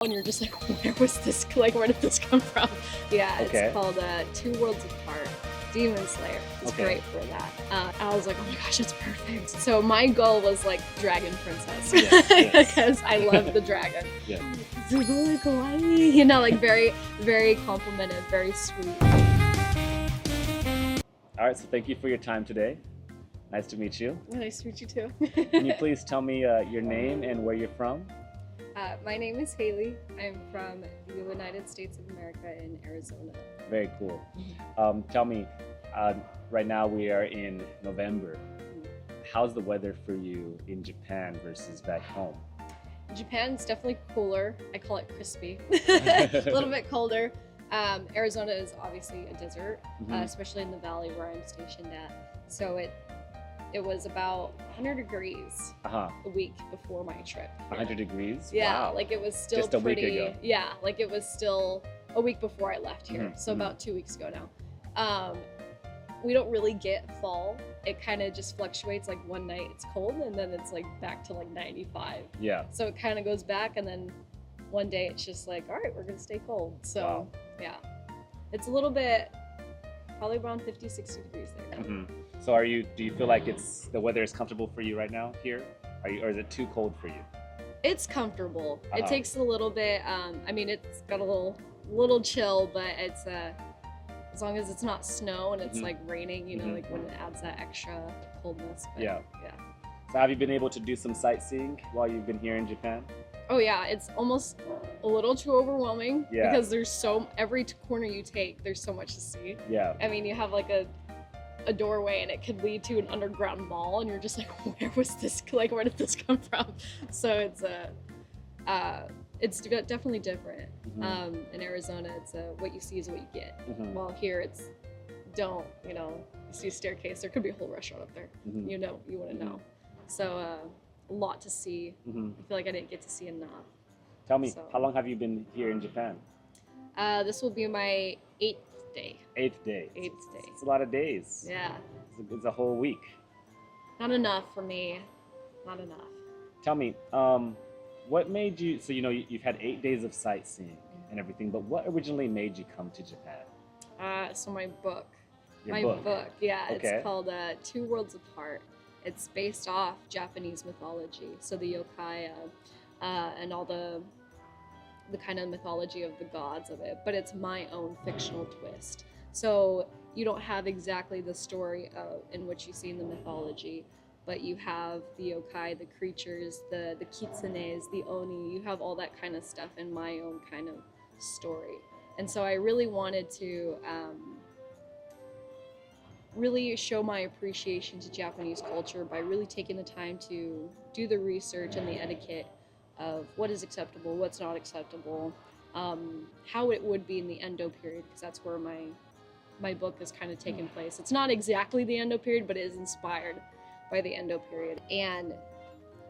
and you're just like, where was this, like, where did this come from? Yeah, Okay. it's called Two Worlds Apart, Demon Slayer. It's Okay. great for that. I was like, oh my gosh, it's perfect. So my goal was like Dragon Princess, Yes. because I love the dragon. Yeah. Zugoi kawaii, you know, like very, very complimented, very sweet. All right, so thank you for your time today. Nice to meet you. Nice to meet you too. Can you please tell me your name and where you're from? My name is Haley. I'm from the United States of America in Arizona. Very cool. Tell me, right now we are in November. How's the weather for you in Japan versus back home? Japan's definitely cooler. I call it crispy. A little bit colder. Arizona is obviously a desert, especially in the valley where I'm stationed at. So it was about 100 degrees a week before my trip. 100 degrees? Yeah, Wow. like it was still Just a week pretty. ago. Yeah, like it was still a week before I left here. So about 2 weeks ago now. We don't really get fall. It kind of just fluctuates. Like one night it's cold and then it's like back to like 95. Yeah. So it kind of goes back, and then one day it's just like, all right, we're gonna stay cold. So yeah, it's a little bit, probably around 50, 60 degrees there now. So do you feel like the weather is comfortable for you right now here? Or is it too cold for you? It's comfortable. It takes a little bit, I mean, it's got a little chill, but it's as long as it's not snow and it's like raining, you know, like when it adds that extra coldness. But, Yeah. So have you been able to do some sightseeing while you've been here in Japan? Oh yeah, it's almost a little too overwhelming because there's every corner you take, there's so much to see. Yeah. I mean, you have like a doorway and it could lead to an underground mall, and you're just like, where was this, like, where did this come from? So it's definitely different. In Arizona, it's what you see is what you get. While here it's you see a staircase, there could be a whole restaurant up there. You want to know. So a lot to see. I feel like I didn't get to see enough. Tell me, how long have you been here in Japan? This will be my 8th day. 8th day. 8th day. It's a lot of days. Yeah. It's a whole week. Not enough for me. Not enough. Tell me, what made you, so you've had 8 days of sightseeing and everything, but what originally made you come to Japan? So my book. Your book? Yeah. Okay. It's called Two Worlds Apart. It's based off Japanese mythology. So the yokai and all the kind of mythology of the gods of it, but it's my own fictional twist. So you don't have exactly the story in which you see in the mythology, but you have the yokai, the creatures, the kitsunes, the oni, you have all that kind of stuff in my own kind of story. And so I really wanted to really show my appreciation to Japanese culture by really taking the time to do the research and the etiquette of what is acceptable, what's not acceptable, how it would be in the Endo period, because that's where my book is kind of taking place. It's not exactly the Endo period, but it is inspired by the Endo period. And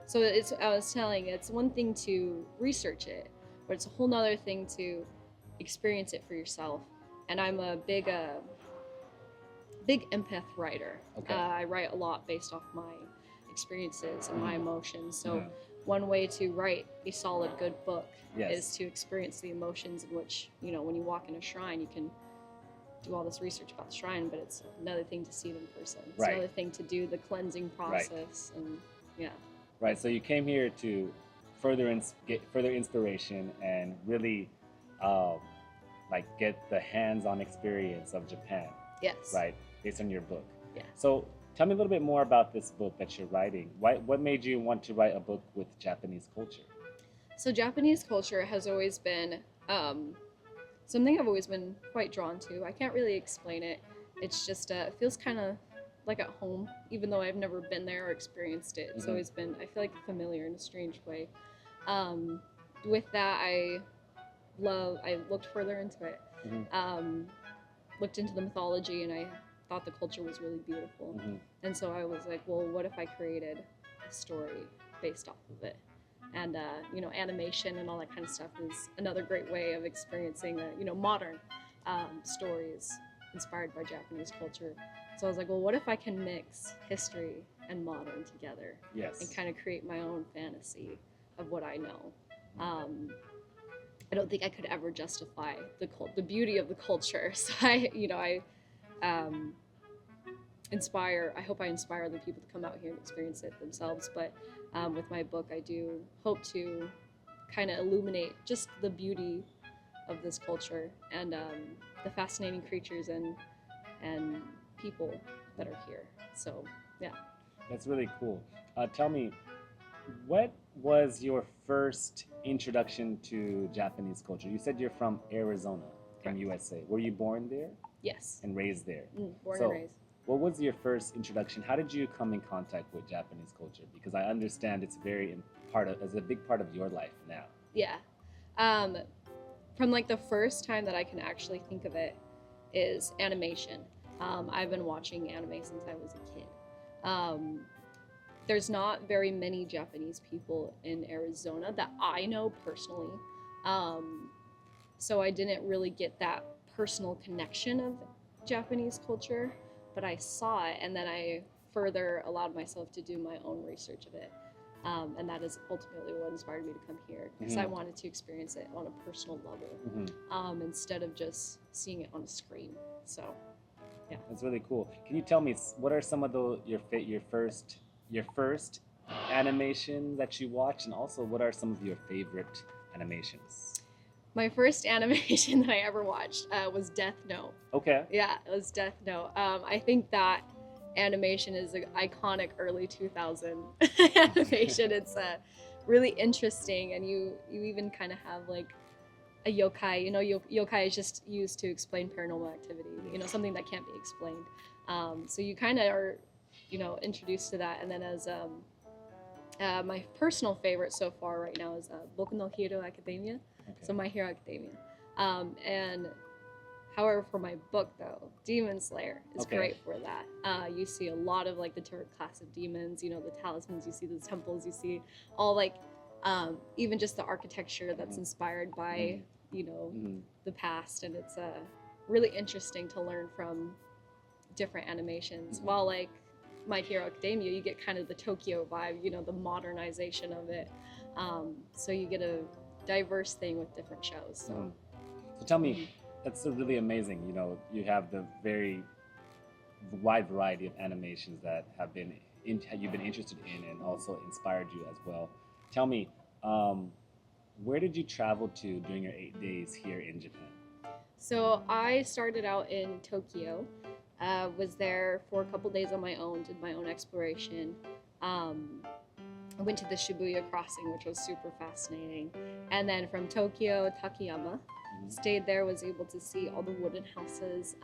so I was telling, it's one thing to research it, but it's a whole nother thing to experience it for yourself. And I'm a big empath writer. Okay. I write a lot based off my experiences and my emotions. So one way to write a solid, good book is to experience the emotions in which, when you walk in a shrine, you can do all this research about the shrine, but it's another thing to see it in person. It's another thing to do the cleansing process. And Right, so you came here to get further inspiration and really get the hands-on experience of Japan. Yes. Right, based on your book. Yeah. So tell me a little bit more about this book that you're writing. What made you want to write a book with Japanese culture? So Japanese culture has always been something I've always been quite drawn to. I can't really explain it. It's just, it feels kind of like at home, even though I've never been there or experienced it. It's always been, I feel like, familiar in a strange way. With that, I looked further into it. Looked into the mythology, and I thought the culture was really beautiful. And so I was like, well, what if I created a story based off of it? And animation and all that kind of stuff is another great way of experiencing modern stories inspired by Japanese culture. So I was like, well, what if I can mix history and modern together? Yes. And kind of create my own fantasy of what I know. I don't think I could ever justify the beauty of the culture. So I hope I inspire other people to come out here and experience it themselves. But with my book, I do hope to kind of illuminate just the beauty of this culture and the fascinating creatures and people that are here. So yeah. That's really cool. Tell me, what was your first introduction to Japanese culture? You said you're from Arizona in USA. Were you born there? Yes. And raised there? Born and raised. What was your first introduction? How did you come in contact with Japanese culture? Because I understand it's it's a big part of your life now. Yeah. From like the first time that I can actually think of it is animation. I've been watching anime since I was a kid. There's not very many Japanese people in Arizona that I know personally. So I didn't really get that personal connection of Japanese culture, but I saw it, and then I further allowed myself to do my own research of it. And that is ultimately what inspired me to come here, because I wanted to experience it on a personal level, instead of just seeing it on a screen. So, yeah. That's really cool. Can you tell me, what are some of your first animation that you watched, and also what are some of your favorite animations? My first animation that I ever watched was Death Note. Okay. Yeah, it was Death Note. I think that animation is an iconic early 2000 animation. It's really interesting, and you even kind of have like a yokai. You know, yokai is just used to explain paranormal activity. You know, something that can't be explained. So you kind of are, introduced to that, and then as my personal favorite so far right now is Boku no Hero Academia. Okay. So My Hero Academia. And however, for my book though, Demon Slayer is great for that. You see a lot of like the different class of demons, the talismans, you see the temples, you see all like even just the architecture that's inspired by the past, and it's really interesting to learn from different animations. While like My Hero Academia, you get kind of the Tokyo vibe, the modernization of it. So you get a diverse thing with different shows. So tell me, that's really amazing. You have the very wide variety of animations that you've been interested in and also inspired you as well. Tell me, where did you travel to during your 8 days here in Japan? So I started out in Tokyo, was there for a couple days on my own, did my own exploration. I went to the Shibuya crossing, which was super fascinating. And then from Tokyo, Takayama, stayed there, was able to see all the wooden houses.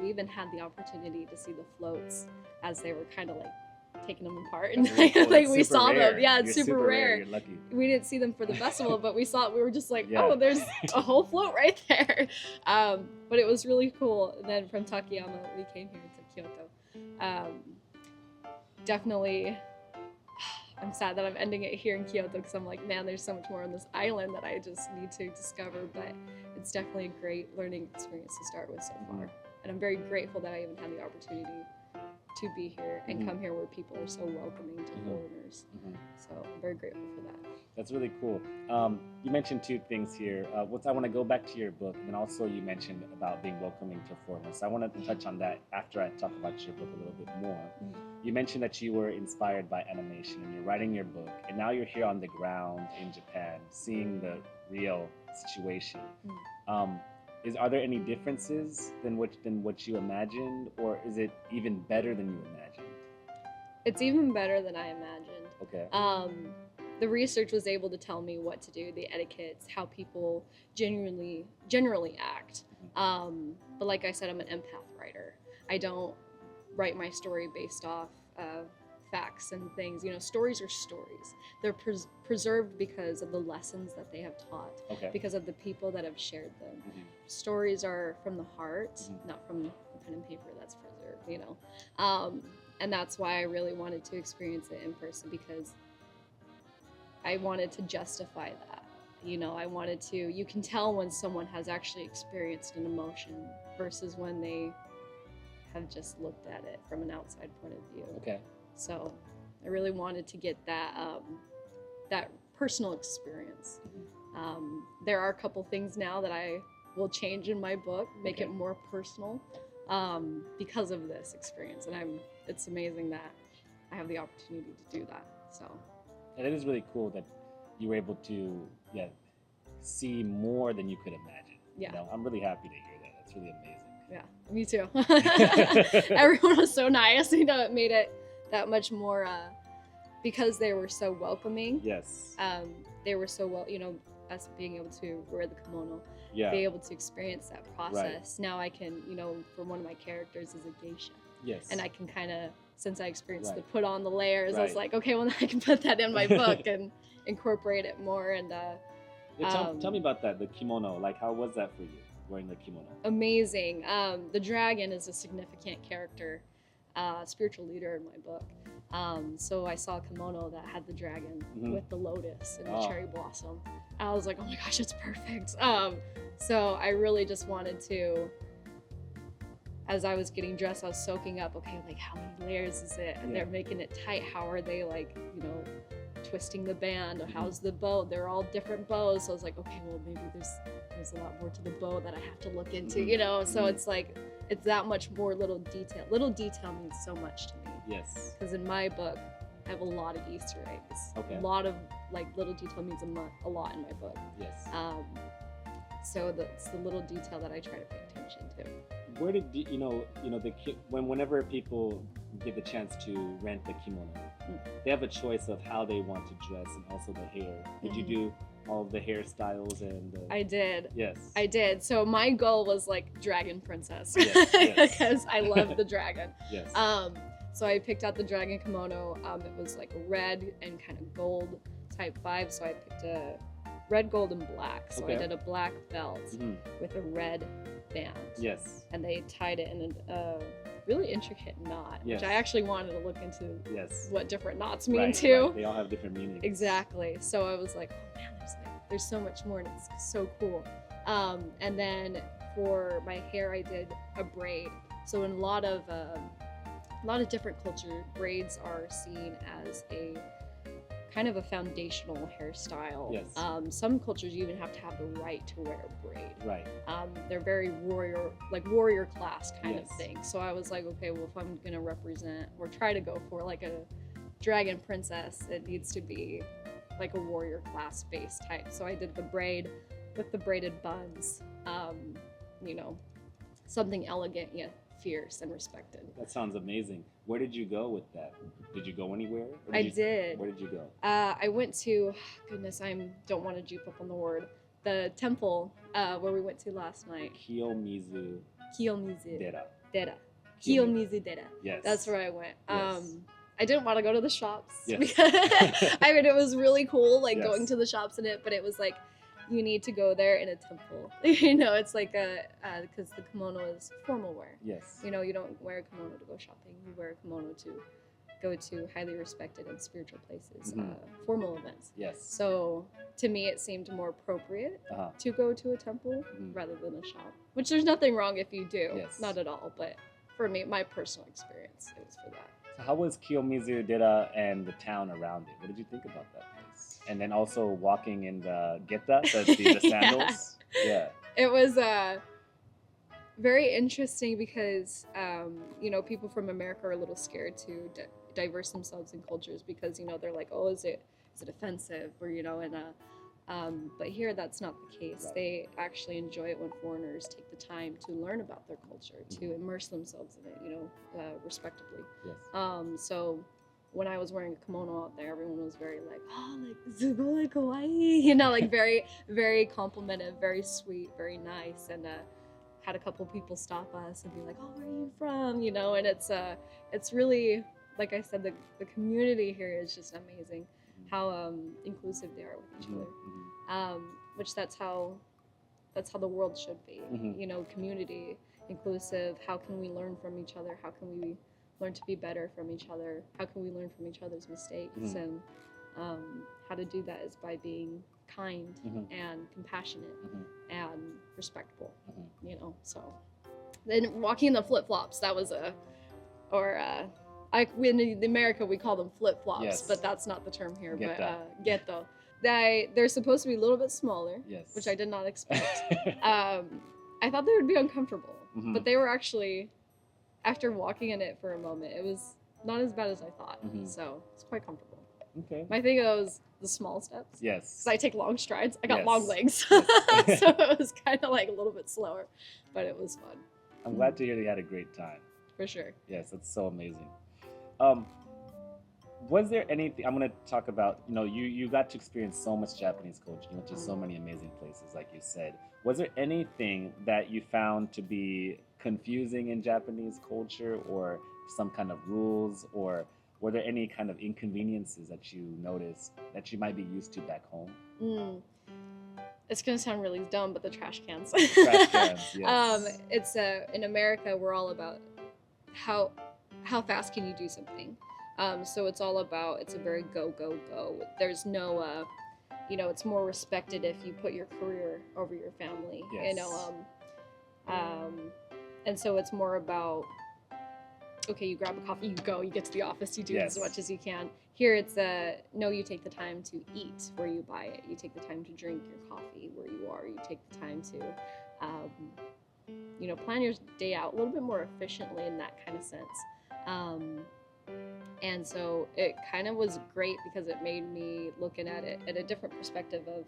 We even had the opportunity to see the floats as they were kind of like taking them apart. And really cool. like we saw rare. them. Yeah, it's You're super rare. You're lucky. We didn't see them for the festival, but we were just like, Yeah. oh, there's a whole float right there. But it was really cool. And then from Takayama, we came here to Kyoto. Definitely, I'm sad that I'm ending it here in Kyoto, because I'm like, man, there's so much more on this island that I just need to discover. But it's definitely a great learning experience to start with so far. And I'm very grateful that I even had the opportunity to be here and come here where people are so welcoming to foreigners. So I'm very grateful for that. That's really cool. You mentioned two things here. I want to go back to your book, and also you mentioned about being welcoming to foreigners. So I want to touch on that after I talk about your book a little bit more. You mentioned that you were inspired by animation, and you're writing your book, and now you're here on the ground in Japan, seeing the real situation. Are there any differences than what you imagined, or is it even better than you imagined? It's even better than I imagined. Okay. The research was able to tell me what to do, the etiquettes, how people generally act. But like I said, I'm an empath writer. I don't write my story based off facts and things. Stories are stories. They're preserved because of the lessons that they have taught, because of the people that have shared them. Stories are from the heart, not from the pen and paper that's preserved, and that's why I really wanted to experience it in person, because I wanted to justify that. I wanted to, you can tell when someone has actually experienced an emotion versus when they have just looked at it from an outside point of view. Okay. So I really wanted to get that that personal experience There are a couple things now that I will change in my book, make it more personal, because of this experience, and it's amazing that I have the opportunity to do that. So, and it is really cool that you were able to see more than you could imagine. Yeah. You know, I'm really happy to hear that. That's really amazing. Yeah, me too. Everyone was so nice. You know, it made it that much more, because they were so welcoming. Yes. They were so well, you know, us being able to wear the kimono, Yeah. be able to experience that process. Right. Now I can, you know, for one of my characters is a geisha. Yes. And I can kind of, since I experienced Right. the put on the layers, I was Right. like, okay, well, now I can put that in my book and incorporate it more. And Tell me about that, the kimono. Like, how was that for you, wearing the kimono? amazing. The dragon is a significant character, spiritual leader in my book. So I saw a kimono that had the dragon Mhm. with the lotus and the Oh. cherry blossom. I was like, oh my gosh, it's perfect. So I really just wanted to, as I was getting dressed, I was soaking up, okay, like how many layers is it? And Yeah. they're making it tight. How are they, like, you know, twisting the band? Or how's the bow? They're all different bows. So I was like, okay, well, maybe there's a lot more to the bow that I have to look into, you know? So it's like, it's that much more little detail. Little detail means so much to me. Yes. Because in my book, I have a lot of Easter eggs. Okay. A lot of, like, little detail means a lot in my book. Yes. So it's the little detail that I try to pay attention to. Where did whenever people get the chance to rent the kimono, they have a choice of how they want to dress and also the hair. Did you do all the hairstyles and? I did. Yes. I did. So my goal was like dragon princess, Yes, yes. because I love the dragon. Yes. So I picked out the dragon kimono. It was like a red and kind of gold type vibe. So I picked a red, gold, and black. So Okay. I did a black belt Mhm. with a red band. Yes. And they tied it in a really intricate knot, Yes. which I actually wanted to look into Yes. what different knots mean Right, too. right. They all have different meanings. Exactly. So I was like, oh man, there's so much more, and it's so cool. And then for my hair, I did a braid. So in a lot of different culture, braids are seen as a kind of a foundational hairstyle. Yes. Some cultures you even have to have the right to wear a braid. Right. They're very warrior class kind of Yes. thing. So I was like, okay, well, if I'm gonna represent or try to go for like a dragon princess, it needs to be like a warrior class base type. So I did the braid with the braided buns, you know, something elegant yet fierce and respected. That sounds amazing. Where did you go with that? Did you go anywhere? Or I did. Where did you go? I went to, goodness, I don't want to juke up on the word, the temple where we went to last night. Kiyomizu Kiyomizu Dera. Dera. Kiyomizu Dera. Yes. That's where I went. Yes. I didn't want to go to the shops. Yes. Because, I mean, it was really cool, like Yes. going to the shops in it, but it was like, you need to go there in a temple. You know, it's like because the kimono is formal wear. Yes. You know, you don't wear a kimono to go shopping. You wear a kimono to go to highly respected and spiritual places, Mhm. formal events. Yes. So to me, it seemed more appropriate Uh-huh. to go to a temple Mhm. rather than a shop. Which there's nothing wrong if you do. Yes. Not at all. But for me, my personal experience, it was for that. So how was Kiyomizu Dera and the town around it? What did you think about that place? And then also walking in the geta, the sandals. Yeah. It was very interesting because, you know, people from America are a little scared to diverse themselves in cultures because, you know, they're like, oh, is it offensive? Or, you know, and but here that's not the case. Right. They actually enjoy it when foreigners take the time to learn about their culture, to immerse themselves in it, you know, respectively. Yes. So when I was wearing a kimono out there, everyone was very like, oh, like, sugoi kawaii, you know, like very, very complimentive, very sweet, very nice. And had a couple people stop us and be like, oh, where are you from? You know, and it's really, like I said, the community here is just amazing. How inclusive they are with each other, which that's how the world should be. Mhm. You know, community, inclusive. How can we learn from each other? How can we learn to be better from each other? How can we learn from each other's mistakes? Mhm. And how to do that is by being kind Mhm. and compassionate Mhm. and respectful. Mhm. You know, so then walking in the flip flops, that was in America we call them flip flops, Yes. but that's not the term here. Geta. But ghetto. they're supposed to be a little bit smaller, Yes. which I did not expect. I thought they would be uncomfortable, Mhm. but they were actually, after walking in it for a moment, it was not as bad as I thought. Mhm. So it's quite comfortable. Okay. My thing was the small steps. Yes. Because I take long strides. I got Yes. long legs. Yes. So it was kind of like a little bit slower, but it was fun. I'm glad to hear that you had a great time. For sure. Yes, that's so amazing. Was there anything I'm going to talk about? You got to experience so much Japanese culture. You went to so many amazing places, like you said. Was there anything that you found to be confusing in Japanese culture, or some kind of rules, or were there any kind of inconveniences that you noticed that you might be used to back home? It's gonna sound really dumb, but the trash cans. Trash cans, yes. It's in America, we're all about how fast can you do something. So it's all about, it's a very go. There's no, it's more respected if you put your career over your family. Yes. And so it's more about, okay, you grab a coffee, you go, you get to the office, you do Yes. as much as you can. Here it's no, you take the time to eat where you buy it. You take the time to drink your coffee where you are. You take the time to, plan your day out a little bit more efficiently in that kind of sense. And so it kind of was great because it made me looking at it at a different perspective of,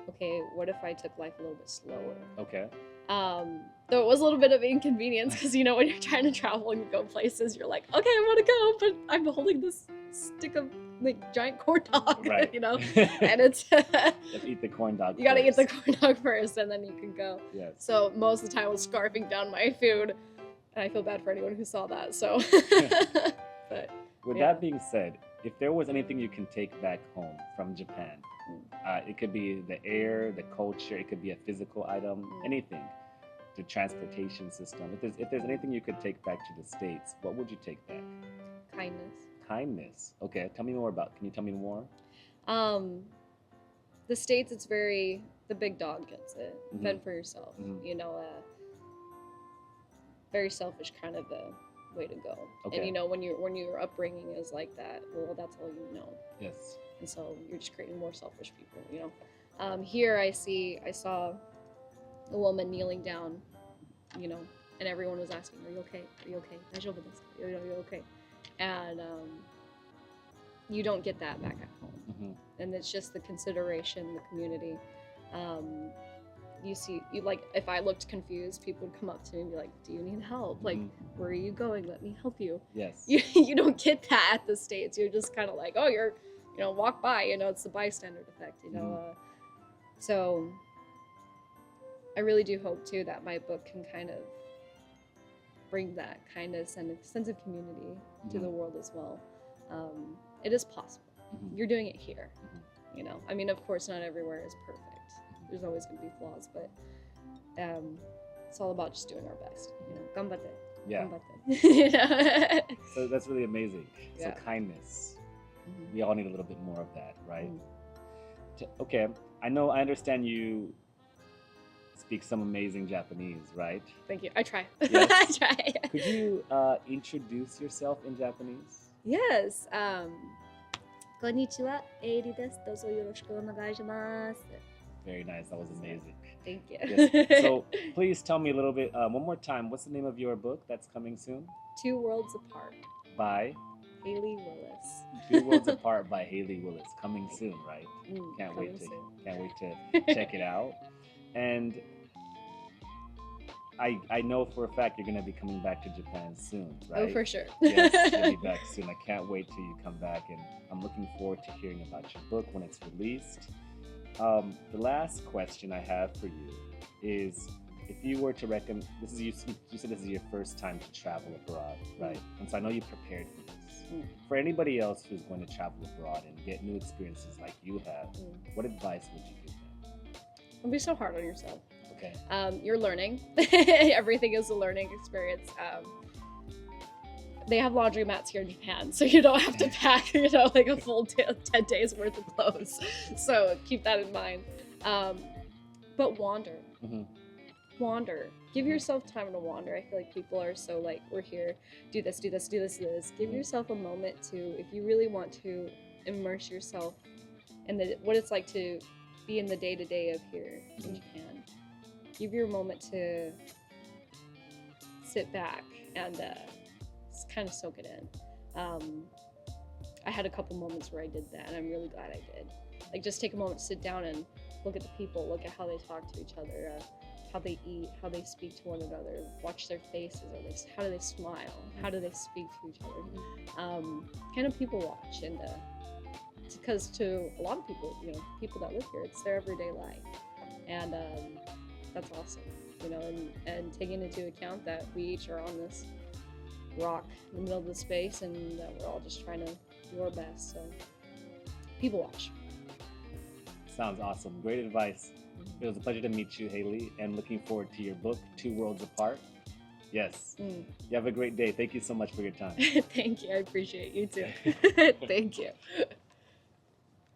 okay, what if I took life a little bit slower? Okay. Though it was a little bit of inconvenience because, when you're trying to travel and you go places, you're like, okay, I want to go, but I'm holding this stick of giant corn dog, Right. and it's You have to eat the corn dog. you gotta eat the first. corn dog first and then you can go. Yes. So most of the time I was scarfing down my food, and I feel bad for anyone who saw that. So, but With yeah. that being said, if there was anything you can take back home from Japan, it could be the air, the culture, it could be a physical item, anything, the transportation system. If there's anything you could take back to the States, what would you take back? kindness. Kindness. Okay, tell me more about. Can you tell me more? The States, it's very, the big dog gets it. Mhm. Fend for yourself. Mhm. Very selfish kind of a way to go. Okay. And when your upbringing is like that, well, that's all you know. Yes. And so you're just creating more selfish people. Here I saw a woman kneeling down, and everyone was asking, "Are you okay? Are you okay? Are you okay?" And you don't get that back at home. Mhm. And it's just the consideration, the community. If I looked confused, people would come up to me and be like, "Do you need help? Like, where are you going? Let me help you." Yes. You don't get that at the States. You're just kind of like, "Oh, you're, walk by." It's the bystander effect. So I really do hope too that my book can kind of bring that kind of sense of community to the world as well. It is possible. Mhm. You're doing it here. I mean, of course, not everywhere is perfect. There's always going to be flaws, but it's all about just doing our best. Ganbatte. Yeah. Ganbatte. So that's really amazing. Yeah. So kindness. Mhm. We all need a little bit more of that, right? Mhm. Okay. I understand you speak some amazing Japanese, right? Thank you. I try. Yes. I try. Could you introduce yourself in Japanese? Yes. こんにちは、エイリです。どうぞよろしくお願いします。 Very nice. That was amazing. Thank you. Yes. So please tell me a little bit, one more time, what's the name of your book that's coming soon? Two Worlds Apart, By Haley Willis. Two Worlds Apart by Haley Willis. Coming soon, right? Can't Coming wait soon. to check it out. And I know for a fact you're going to be coming back to Japan soon, right? Oh, for sure. Yes, you'll be back soon. I can't wait till you come back, and I'm looking forward to hearing about your book when it's released. The last question I have for you is, if you were to recommend, you said this is your first time to travel abroad, right? And so I know you prepared for this. For anybody else who's going to travel abroad and get new experiences like you have, what advice would you give them? Don't be so hard on yourself. Okay. You're learning. Everything is a learning experience. They have laundromats here in Japan, so you don't have to pack, like a full 10 days worth of clothes. So keep that in mind. But wander. Mm-hmm. Wander. Give yourself time to wander. I feel like people are so like, we're here, do this, do this. Give yourself a moment to, if you really want to immerse yourself what it's like to be in the day-to-day of here in Japan. Give your moment to sit back and kind of soak it in. I had a couple moments where I did that, and I'm really glad I did. Like, just take a moment to sit down and look at the people, look at how they talk to each other, how they eat, how they speak to one another, watch their faces, how do they smile, how do they speak to each other. Kind of people watch, and because to a lot of people, people that live here, it's their everyday life, and that's awesome, and taking into account that we each are on this rock in the middle of the space, and that we're all just trying to do our best. So people watch. Sounds awesome. Great advice. It was a pleasure to meet you, Haley, and looking forward to your book, Two Worlds Apart. Yes. You have a great day. Thank you so much for your time. Thank you. I appreciate you too. Thank you.